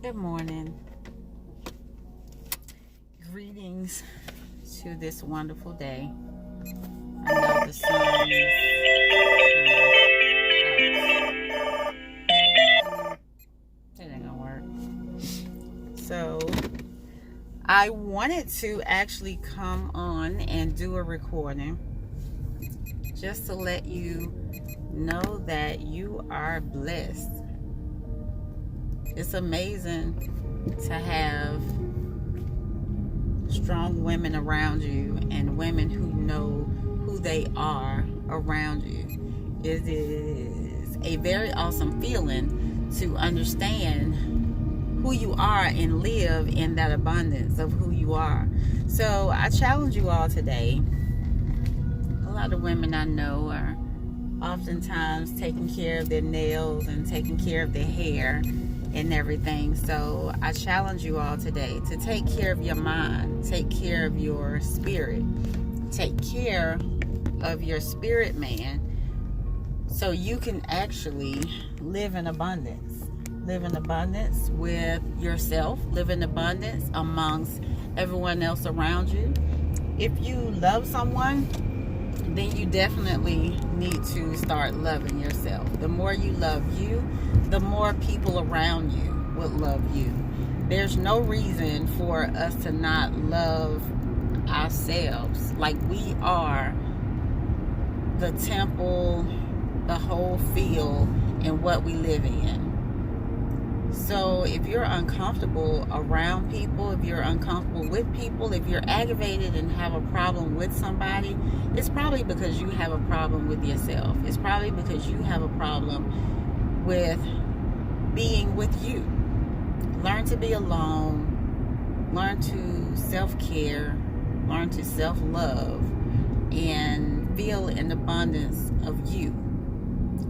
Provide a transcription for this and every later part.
Good morning. Greetings to this wonderful day. I know the sun is it ain't gonna work. So I wanted to actually come on and do a recording just to let you know that you are blessed. It's amazing to have strong women around you and women who know who they are around you. It is a very awesome feeling to understand who you are and live in that abundance of who you are. So I challenge you all today. A lot of women I know are oftentimes taking care of their nails and taking care of their hair and everything. So I challenge you all today to take care of your mind, take care of your spirit, take care of your spirit man, so you can actually live in abundance. Live in abundance with yourself, live in abundance amongst everyone else around you. If you love someone, then you definitely need to start loving yourself. The more you love you, the more people around you would love you. There's no reason for us to not love ourselves. Like, we are the temple, the whole field, and what we live in. So if you're uncomfortable around people, if you're uncomfortable with people, if you're aggravated and have a problem with somebody, it's probably because you have a problem with yourself. It's probably because you have a problem with being with you. Learn to be alone. Learn to self-care. Learn to self-love. And feel an abundance of you.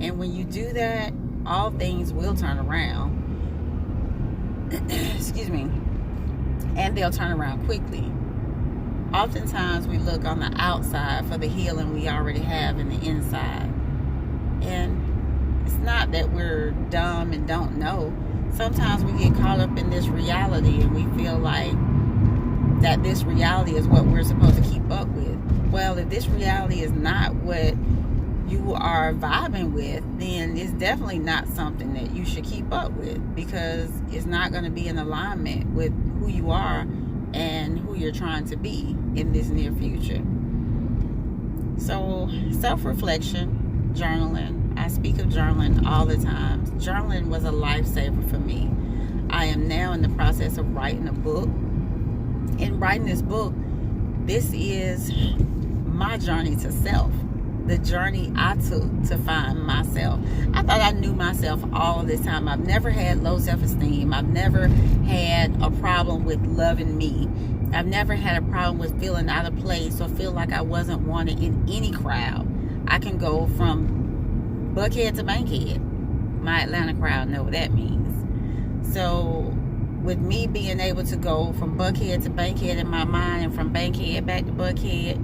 And when you do that, all things will turn around. Excuse me. And they'll turn around quickly. Oftentimes we look on the outside for the healing we already have in the inside. And it's not that we're dumb and don't know. Sometimes we get caught up in this reality and we feel like that this reality is what we're supposed to keep up with. Well, if this reality is not what you are vibing with, then it's definitely not something that you should keep up with, because it's not going to be in alignment with who you are and who you're trying to be in this near future. So self-reflection, journaling. I speak of journaling all the time. Journaling was a lifesaver for me. I am now in the process of writing a book. In writing this book, this is my journey to self. The journey I took to find myself. I thought I knew myself all this time. I've never had low self-esteem. I've never had a problem with loving me. I've never had a problem with feeling out of place or feel like I wasn't wanted in any crowd. I can go from Buckhead to Bankhead. My Atlanta crowd know what that means. So with me being able to go from Buckhead to Bankhead in my mind, and from Bankhead back to Buckhead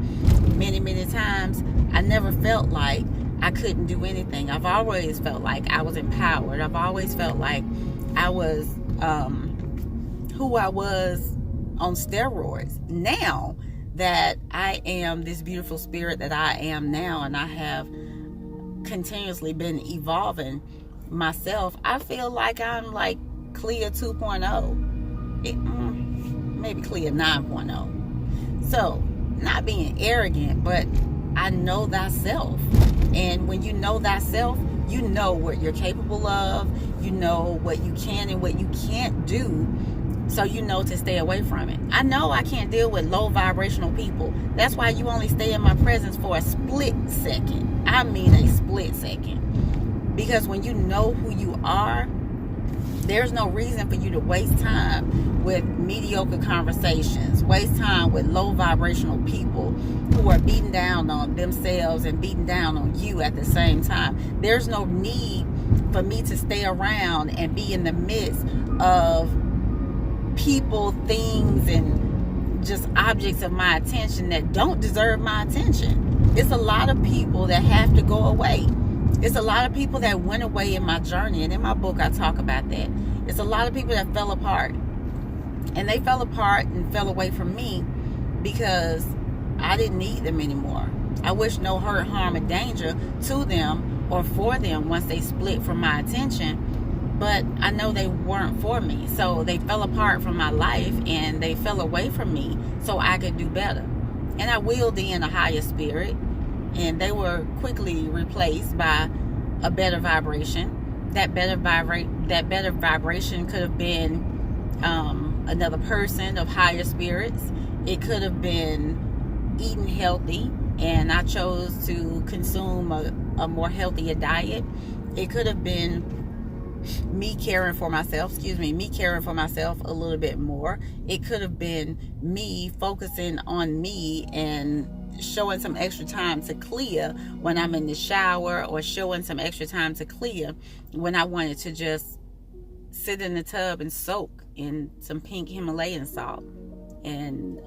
many, many times, I never felt like I couldn't do anything. I've always felt like I was empowered. I've always felt like I was who I was on steroids. Now that I am this beautiful spirit that I am now, and I have continuously been evolving myself, I feel like I'm like Clea 2.0. Maybe Clea 9.0. So, not being arrogant, but I know thyself. And when you know thyself, you know what you're capable of. You know what you can and what you can't do. So you know to stay away from it. I know I can't deal with low vibrational people. That's why you only stay in my presence for a split second. I mean a split second. Because when you know who you are, there's no reason for you to waste time with mediocre conversations, waste time with low vibrational people who are beating down on themselves and beating down on you at the same time. There's no need for me to stay around and be in the midst of people, things, and just objects of my attention that don't deserve my attention. It's a lot of people that have to go away. It's a lot of people that went away in my journey, and in my book I talk about that. It's a lot of people that fell apart, and they fell apart and fell away from me because I didn't need them anymore. I wish no hurt, harm, or danger to them or for them once they split from my attention, but I know they weren't for me. So they fell apart from my life, and they fell away from me so I could do better. And I wheeled in a higher spirit, and they were quickly replaced by a better vibration. That better vibration could have been another person of higher spirits. It could have been eating healthy, and I chose to consume a more healthier diet. It could have been me caring for myself a little bit more. It could have been me focusing on me and showing some extra time to clear when I'm in the shower, or showing some extra time to clear when I wanted to just sit in the tub and soak in some pink Himalayan salt and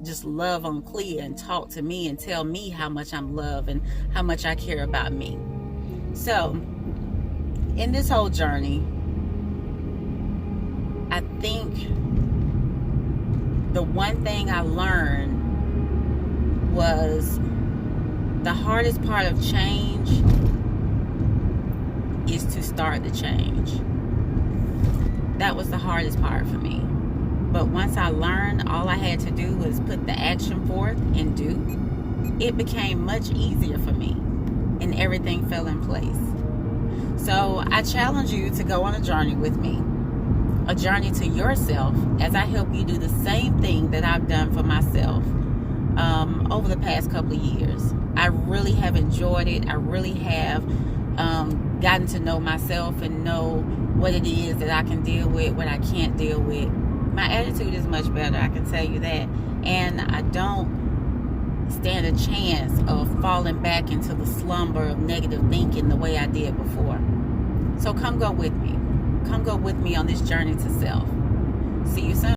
just love on clear and talk to me and tell me how much I'm loved and how much I care about me. So in this whole journey, I think the one thing I learned was the hardest part of change is to start the change. That was the hardest part for me. But once I learned, all I had to do was put the action forth and do. It became much easier for me, and everything fell in place. So I challenge you to go on a journey with me, a journey to yourself, as I help you do the same thing that I've done for myself over the past couple of years. I really have enjoyed it. I really have gotten to know myself and know what it is that I can deal with, what I can't deal with. My attitude is much better, I can tell you that. And I don't stand a chance of falling back into the slumber of negative thinking the way I did before. So come go with me. Come go with me on this journey to self. See you soon.